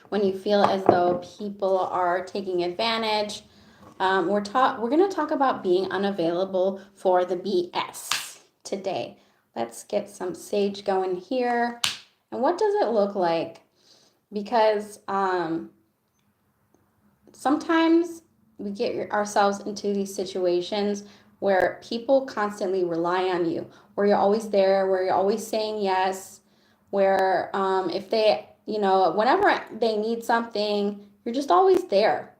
when you feel as though people are taking advantage. We're going to talk about being unavailable for the BS today. Let's get some sage going here. And what does it look like? Because sometimes we get ourselves into these situations where people constantly rely on you, where you're always there, where you're always saying yes, where if they, whenever they need something, you're just always there.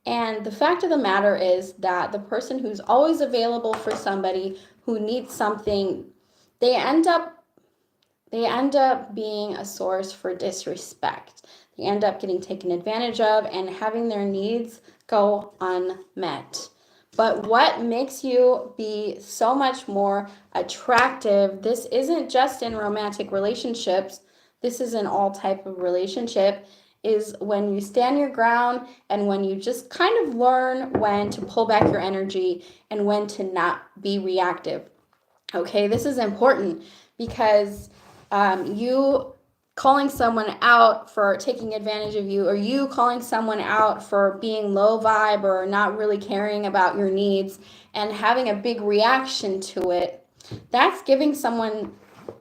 And the fact of the matter is that the person who's always available for somebody who needs something, they end up being a source for disrespect. They end up getting taken advantage of and having their needs go unmet. But what makes you be so much more attractive, this isn't just in romantic relationships, this is in all type of relationship, is when you stand your ground and when you just kind of learn when to pull back your energy and when to not be reactive. Okay, this is important because you calling someone out for taking advantage of you, or you calling someone out for being low vibe or not really caring about your needs and having a big reaction to it, that's giving someone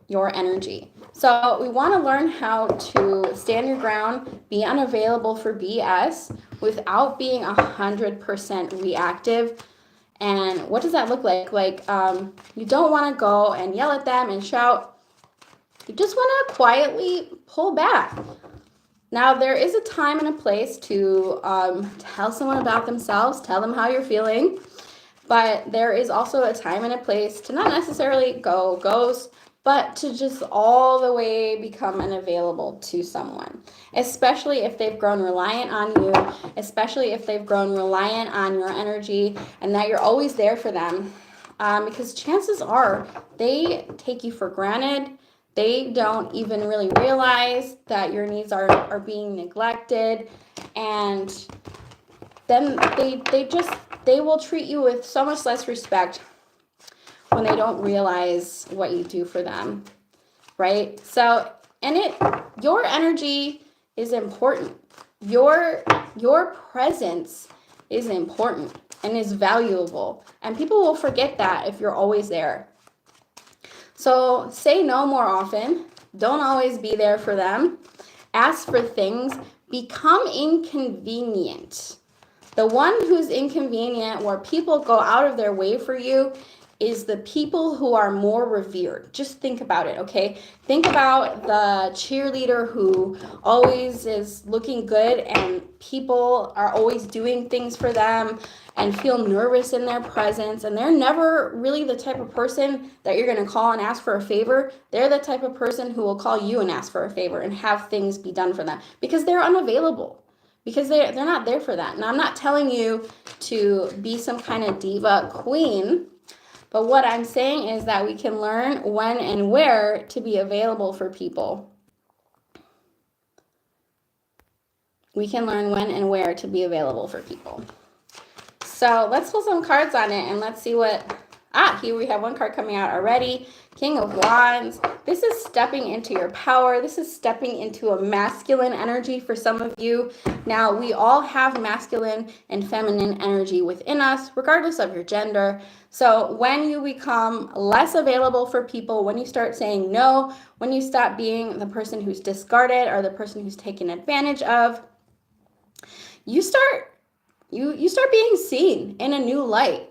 your energy. So we want to learn how to stand your ground, be unavailable for BS without being 100% reactive. And what does that look like? You don't want to go and yell at them and shout. You just want to quietly pull back. Now, there is a time and a place to tell someone about themselves, tell them how you're feeling, but there is also a time and a place to not necessarily go ghost, but to just all the way become unavailable to someone, especially if they've grown reliant on you, especially if they've grown reliant on your energy and that you're always there for them. Because chances are they take you for granted. They don't even really realize that your needs are being neglected. And then they will treat you with so much less respect when they don't realize what you do for them, right? So, your energy is important. Your presence is important and is valuable. And people will forget that if you're always there. So say no more often. Don't always be there for them. Ask for things. Become inconvenient. The one who's inconvenient, where people go out of their way for you, is the people who are more revered. Just think about it, okay? Think about the cheerleader who always is looking good and people are always doing things for them and feel nervous in their presence, and they're never really the type of person that you're going to call and ask for a favor. They're the type of person who will call you and ask for a favor and have things be done for them because they're unavailable, because they're not there for that. Now, I'm not telling you to be some kind of diva queen, but what I'm saying is that we can learn when and where to be available for people. We can learn when and where to be available for people. So let's pull some cards on it and let's see what... here we have one card coming out already. King of Wands. This is stepping into your power. This is stepping into a masculine energy for some of you. Now, we all have masculine and feminine energy within us, regardless of your gender. So when you become less available for people, when you start saying no, when you stop being the person who's discarded or the person who's taken advantage of, you start being seen in a new light.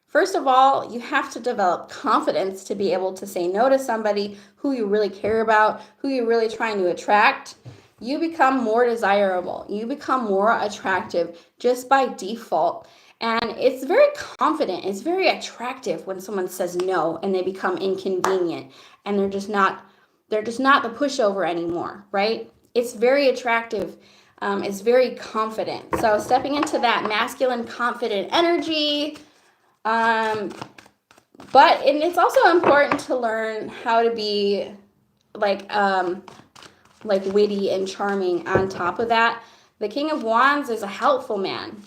First of all, you have to develop confidence to be able to say no to somebody who you really care about, who you're really trying to attract. You become more desirable. You become more attractive just by default. And it's very confident. It's very attractive when someone says no and they become inconvenient and they're just not the pushover anymore, right? It's very attractive. It's very confident. So stepping into that masculine, confident energy. But it's also important to learn how to be like witty and charming on top of that. The King of Wands is a helpful man.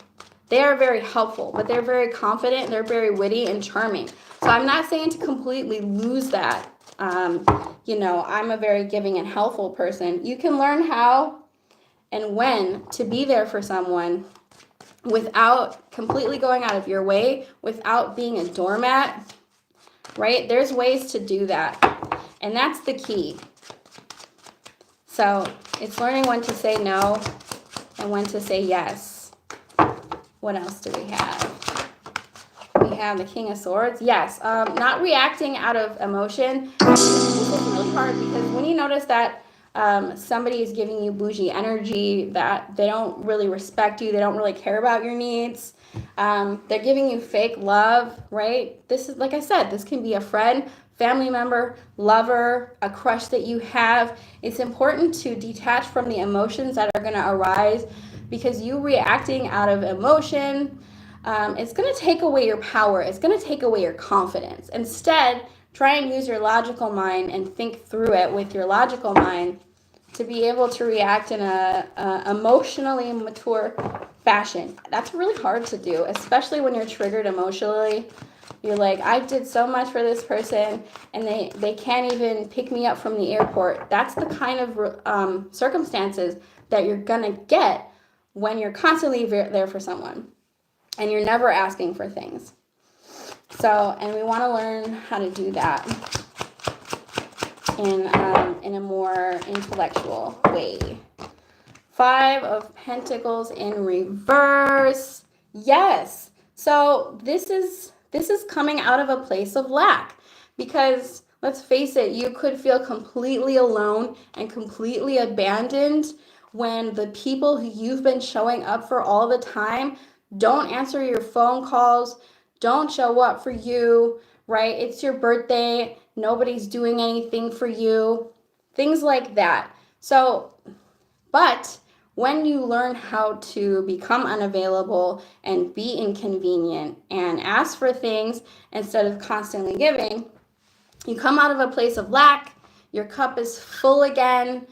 They are very helpful, but they're very confident. They're very witty and charming. So I'm not saying to completely lose that. I'm a very giving and helpful person. You can learn how, and when to be there for someone without completely going out of your way, without being a doormat, right? There's ways to do that. And that's the key. So it's learning when to say no and when to say yes. What else do we have? We have the King of Swords. Yes, not reacting out of emotion. This is really hard because when you notice that somebody is giving you bougie energy, that they don't really respect you, they don't really care about your needs, they're giving you fake love, right? This is, like I said, this can be a friend, family member, lover, a crush that you have. It's important to detach from the emotions that are going to arise, because you reacting out of emotion, it's going to take away your power. It's going to take away your confidence. Instead, try and use your logical mind and think through it with your logical mind to be able to react in a emotionally mature fashion. That's really hard to do, especially when you're triggered emotionally. You're like, I did so much for this person, and they can't even pick me up from the airport. That's the kind of circumstances that you're going to get when you're constantly there for someone and you're never asking for things. So, and we want to learn how to do that in a more intellectual way. 5 of Pentacles in reverse. Yes. So this is coming out of a place of lack, because let's face it, you could feel completely alone and completely abandoned when the people who you've been showing up for all the time don't answer your phone calls, don't show up for you, right? It's your birthday, nobody's doing anything for you, things like that. So, but when you learn how to become unavailable and be inconvenient and ask for things instead of constantly giving, you come out of a place of lack, your cup is full again.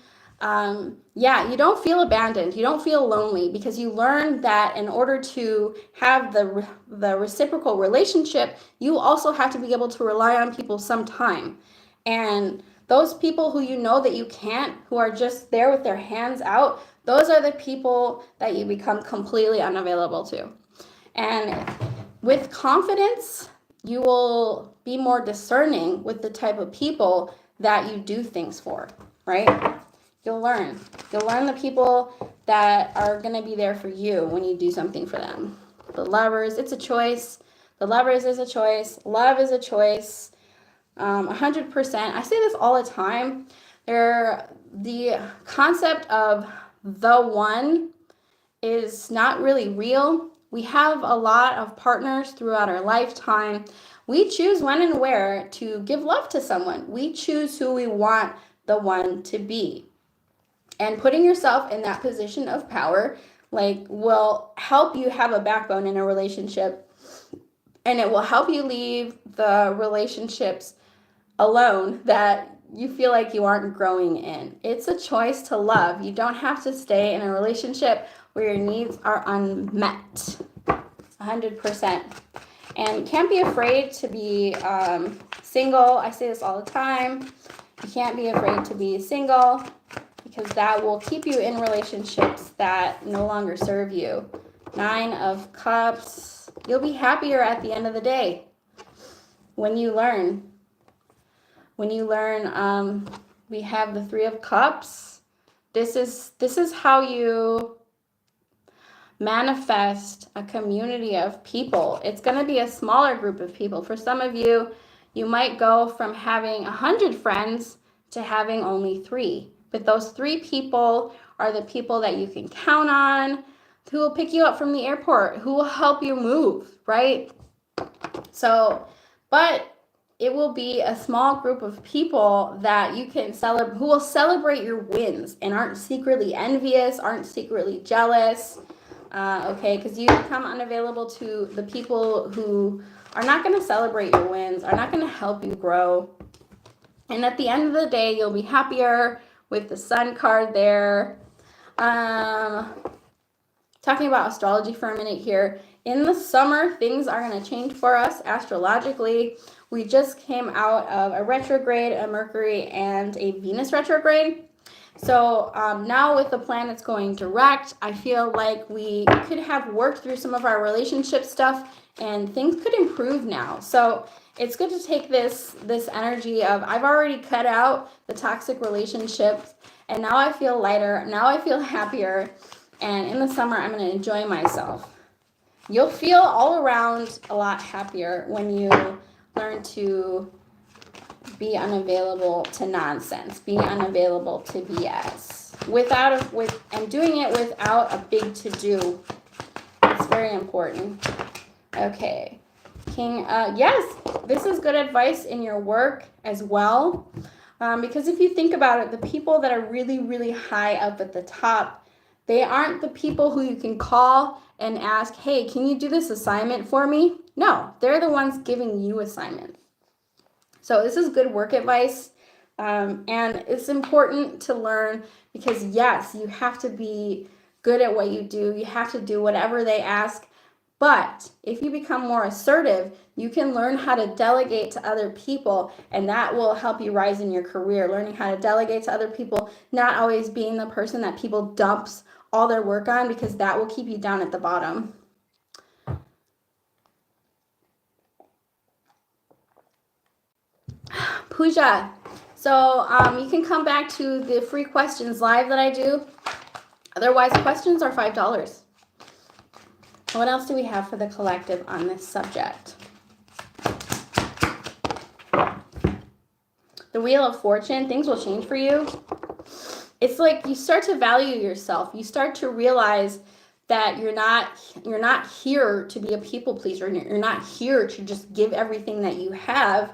You don't feel abandoned, you don't feel lonely, because you learn that in order to have the reciprocal relationship, you also have to be able to rely on people sometime. And those people who you know that you can't, who are just there with their hands out, those are the people that you become completely unavailable to. And with confidence, you will be more discerning with the type of people that you do things for, right? You'll learn the people that are going to be there for you when you do something for them. The Lovers, it's a choice. The Lovers is a choice. Love is a choice. 100%. I say this all the time. The concept of the one is not really real. We have a lot of partners throughout our lifetime. We choose when and where to give love to someone. We choose who we want the one to be. And putting yourself in that position of power, will help you have a backbone in a relationship, and it will help you leave the relationships alone that you feel like you aren't growing in. It's a choice to love. You don't have to stay in a relationship where your needs are unmet. 100%. And you can't be afraid to be single. I say this all the time. You can't be afraid to be single, because that will keep you in relationships that no longer serve you. 9 of Cups. You'll be happier at the end of the day when you learn. We have the 3 of Cups. This is how you manifest a community of people. It's going to be a smaller group of people. For some of you, you might go from having 100 friends to having only 3. But those 3 people are the people that you can count on, who will pick you up from the airport, who will help you move, right? So, but it will be a small group of people that you can celebrate, who will celebrate your wins and aren't secretly envious, aren't secretly jealous, okay? Because you become unavailable to the people who are not going to celebrate your wins, are not going to help you grow. And at the end of the day, you'll be happier with the Sun card there. Talking about astrology for a minute here. In the summer, things are going to change for us astrologically. We just came out of a retrograde, a Mercury and a Venus retrograde. So now with the planets going direct, I feel like we could have worked through some of our relationship stuff and things could improve now. So it's good to take this energy of I've already cut out the toxic relationships and now I feel lighter, now I feel happier, and in the summer I'm going to enjoy myself. You'll feel all around a lot happier when you learn to be unavailable to nonsense, be unavailable to BS, and doing it without a big to-do. It's very important. Okay, King, yes, this is good advice in your work as well, because if you think about it, the people that are really, really high up at the top, they aren't the people who you can call and ask, hey, can you do this assignment for me? No, they're the ones giving you assignments. So this is good work advice, and it's important to learn because, yes, you have to be good at what you do. You have to do whatever they ask. But if you become more assertive, you can learn how to delegate to other people, and that will help you rise in your career, learning how to delegate to other people, not always being the person that people dumps all their work on, because that will keep you down at the bottom. Pooja, so you can come back to the free questions live that I do. Otherwise, questions are $5. What else do we have for the collective on this subject? The Wheel of Fortune, things will change for you. It's like you start to value yourself. You start to realize that you're not here to be a people pleaser. You're not here to just give everything that you have.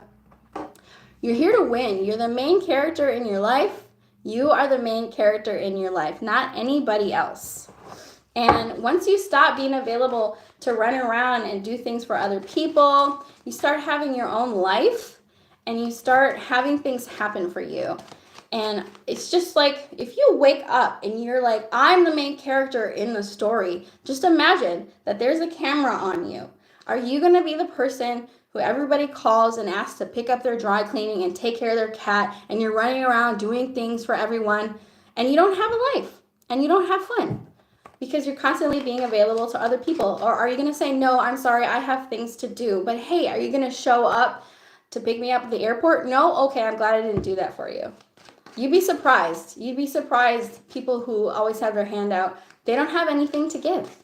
You're here to win. You're the main character in your life. You are the main character in your life, not anybody else. And once you stop being available to run around and do things for other people, you start having your own life and you start having things happen for you. And it's just like if you wake up and you're like, I'm the main character in the story, just imagine that there's a camera on you. Are you going to be the person who everybody calls and asks to pick up their dry cleaning and take care of their cat, and you're running around doing things for everyone and you don't have a life and you don't have fun because you're constantly being available to other people? Or are you going to say, no, I'm sorry, I have things to do, but hey, are you going to show up to pick me up at the airport? No? Okay, I'm glad I didn't do that for you. You'd be surprised. You'd be surprised. People who always have their hand out, they don't have anything to give.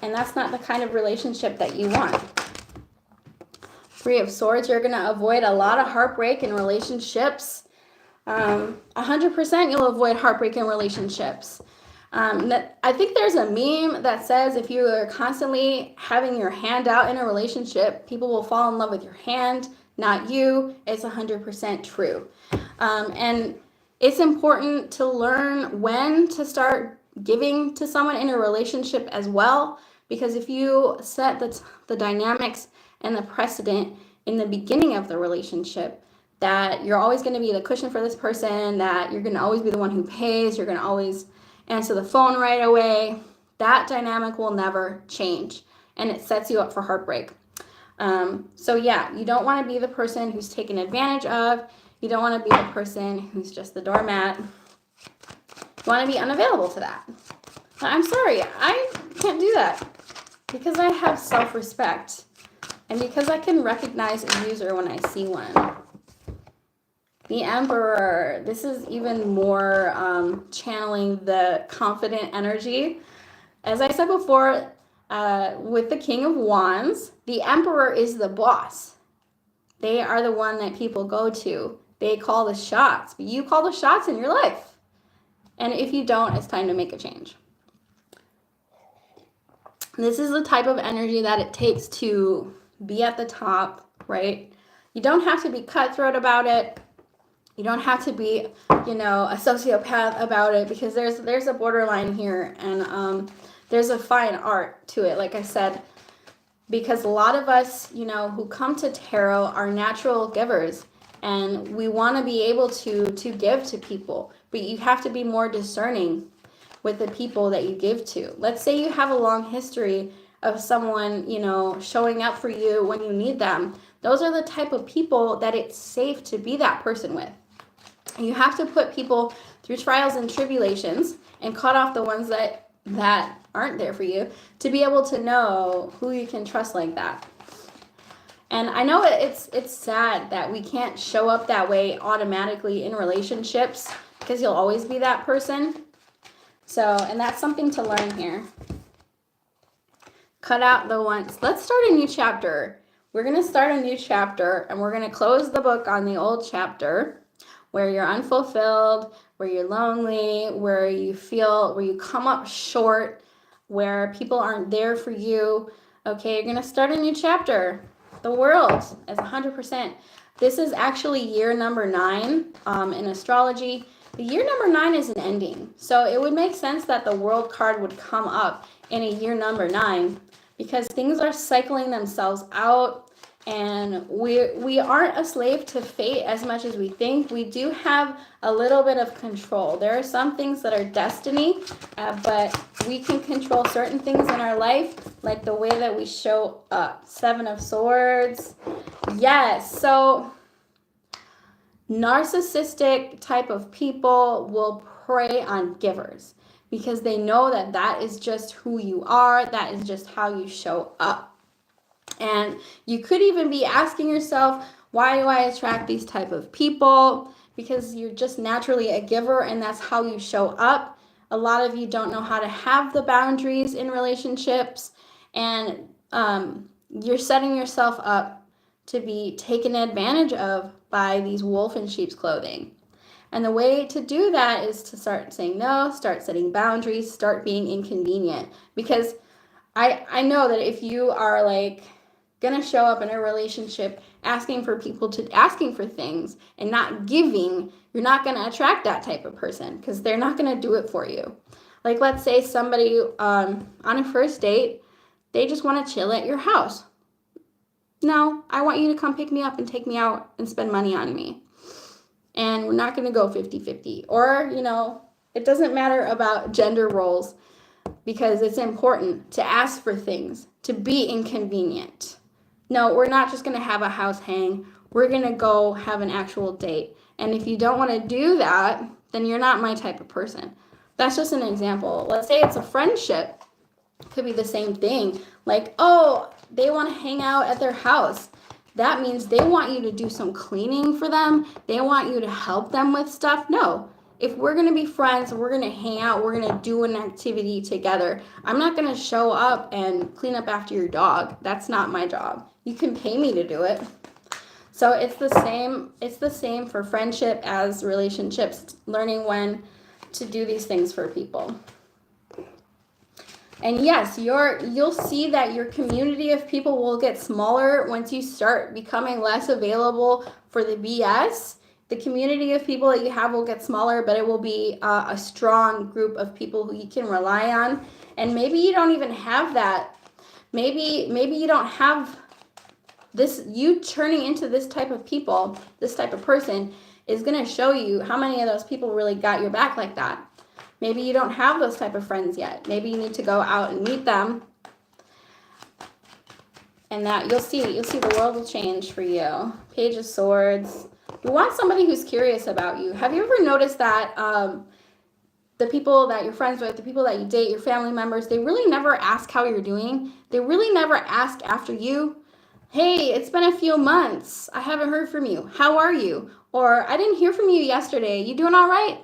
And that's not the kind of relationship that you want. Three of Swords, you're going to avoid a lot of heartbreak in relationships. 100% you'll avoid heartbreak in relationships. I think there's a meme that says if you are constantly having your hand out in a relationship, people will fall in love with your hand, not you. It's 100% true. And it's important to learn when to start giving to someone in a relationship as well, because if you set the dynamics and the precedent in the beginning of the relationship that you're always going to be the cushion for this person, that you're going to always be the one who pays, you're going to always answer the phone right away, that dynamic will never change, and it sets you up for heartbreak. So yeah, you don't want to be the person who's taken advantage of. You don't want to be the person who's just the doormat. You want to be unavailable to that. I'm sorry, I can't do that because I have self-respect and because I can recognize a user when I see one. The Emperor, this is even more channeling the confident energy. As I said before, with the King of Wands, the Emperor is the boss. They are the one that people go to. They call the shots, but you call the shots in your life. And if you don't, it's time to make a change. This is the type of energy that it takes to be at the top, right? You don't have to be cutthroat about it. You don't have to be, a sociopath about it, because there's a borderline here, and there's a fine art to it, like I said, because a lot of us, who come to tarot are natural givers, and we want to be able to give to people, but you have to be more discerning with the people that you give to. Let's say you have a long history of someone, showing up for you when you need them. Those are the type of people that it's safe to be that person with. You have to put people through trials and tribulations and cut off the ones that aren't there for you to be able to know who you can trust like that. And I know it's sad that we can't show up that way automatically in relationships because you'll always be that person. So, and that's something to learn here. Cut out the ones. Let's start a new chapter. We're going to start a new chapter, and we're going to close the book on the old chapter where you're unfulfilled, where you're lonely, where you come up short, where people aren't there for you. Okay, you're going to start a new chapter. The world is 100%. This is actually year number 9 in astrology. The year number 9 is an ending. So it would make sense that the world card would come up in a year number 9 because things are cycling themselves out, and we aren't a slave to fate as much as we think. We do have a little bit of control. There are some things that are destiny, but we can control certain things in our life, like the way that we show up. 7 of Swords. Yes, so narcissistic type of people will prey on givers because they know that that is just who you are. That is just how you show up. And you could even be asking yourself, why do I attract these type of people? Because you're just naturally a giver, and that's how you show up. A lot of you don't know how to have the boundaries in relationships, and you're setting yourself up to be taken advantage of by these wolf in sheep's clothing. And the way to do that is to start saying no, start setting boundaries, start being inconvenient. Because I know that if you are like gonna show up in a relationship asking for things and not giving, you're not gonna attract that type of person because they're not gonna do it for you. Like, let's say somebody on a first date, they just want to chill at your house. No, I want you to come pick me up and take me out and spend money on me. And we're not going to go 50-50. Or, it doesn't matter about gender roles because it's important to ask for things, to be inconvenient. No, we're not just going to have a house hang. We're going to go have an actual date. And if you don't want to do that, then you're not my type of person. That's just an example. Let's say it's a friendship. Could be the same thing. Like, oh, they want to hang out at their house. That means they want you to do some cleaning for them. They want you to help them with stuff. No. If we're going to be friends, we're going to hang out, we're going to do an activity together. I'm not going to show up and clean up after your dog. That's not my job. You can pay me to do it. So it's the same for friendship as relationships, learning when to do these things for people. And yes, you'll see that your community of people will get smaller once you start becoming less available for the BS. The community of people that you have will get smaller, but it will be a strong group of people who you can rely on. And maybe you don't even have that. Maybe you don't have this. You turning into this type of people, this type of person, is going to show you how many of those people really got your back like that. Maybe you don't have those type of friends yet. Maybe you need to go out and meet them. And that you'll see the world will change for you. Page of Swords. You want somebody who's curious about you. Have you ever noticed that the people that you're friends with, the people that you date, your family members, they really never ask how you're doing? They really never ask after you. Hey, it's been a few months. I haven't heard from you. How are you? Or I didn't hear from you yesterday. You doing all right?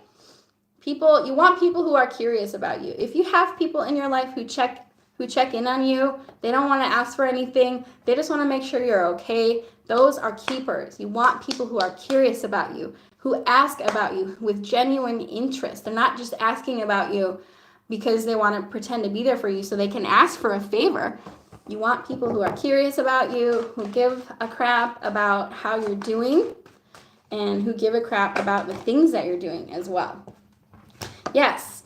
You want people who are curious about you. If you have people in your life who check in on you, they don't want to ask for anything. They just want to make sure you're okay. Those are keepers. You want people who are curious about you, who ask about you with genuine interest. They're not just asking about you because they want to pretend to be there for you so they can ask for a favor. You want people who are curious about you, who give a crap about how you're doing, and who give a crap about the things that you're doing as well. Yes,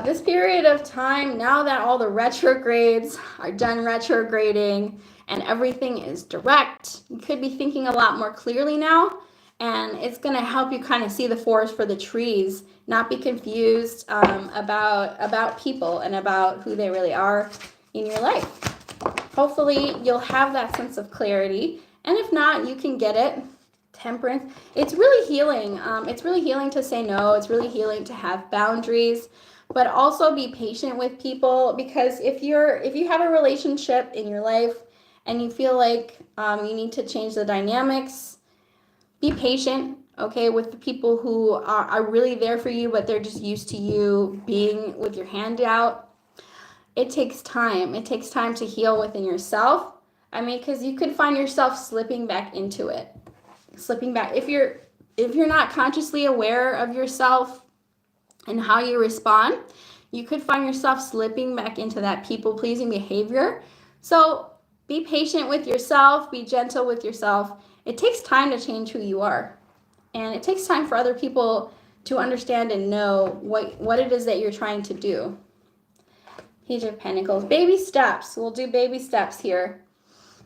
this period of time, now that all the retrogrades are done retrograding and everything is direct, you could be thinking a lot more clearly now, and it's going to help you kind of see the forest for the trees, not be confused about people and about who they really are in your life. Hopefully, you'll have that sense of clarity, and if not, you can get it Temperance. It's really healing. It's really healing to say no. It's really healing to have boundaries, but also be patient with people, because if you have a relationship in your life and you feel like you need to change the dynamics, be patient, okay, with the people who are really there for you, but they're just used to you being with your hand out. It takes time. It takes time to heal within yourself. I mean, because you could find yourself slipping back into it. Slipping back. If you're not consciously aware of yourself and how you respond, you could find yourself slipping back into that people-pleasing behavior. So be patient with yourself. Be gentle with yourself. It takes time to change who you are. And it takes time for other people to understand and know what it is that you're trying to do. Page of Pentacles. Baby steps. We'll do baby steps here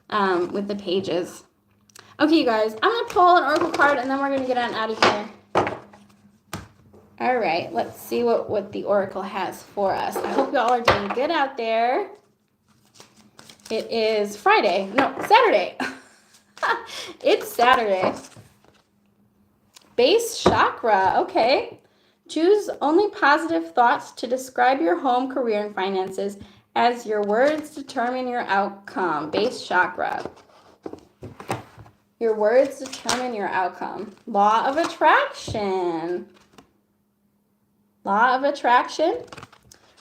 with the pages. Okay, you guys. I'm going to pull an oracle card, and then we're going to get on out of here. All right. Let's see what the oracle has for us. I hope you all are doing good out there. It is Friday. No, Saturday. It's Saturday. Base chakra. Okay. Choose only positive thoughts to describe your home, career, and finances, as your words determine your outcome. Base chakra. Your words determine your outcome. Law of attraction. Law of attraction.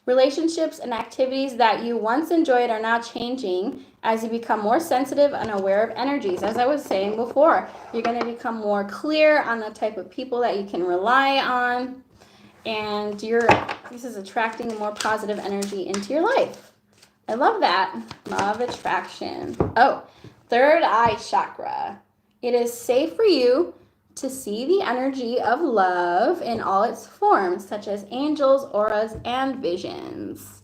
Relationships and activities that you once enjoyed are now changing as you become more sensitive and aware of energies. As I was saying before, you're going to become more clear on the type of people that you can rely on. And this is attracting more positive energy into your life. I love that. Law of attraction. Oh, third eye chakra. It is safe for you to see the energy of love in all its forms, such as angels, auras, and visions.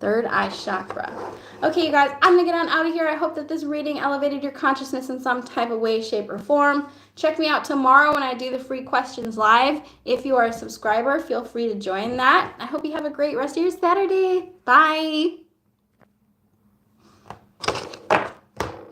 Third eye chakra. Okay, you guys, I'm going to get on out of here. I hope that this reading elevated your consciousness in some type of way, shape, or form. Check me out tomorrow when I do the free questions live. If you are a subscriber, feel free to join that. I hope you have a great rest of your Saturday. Bye.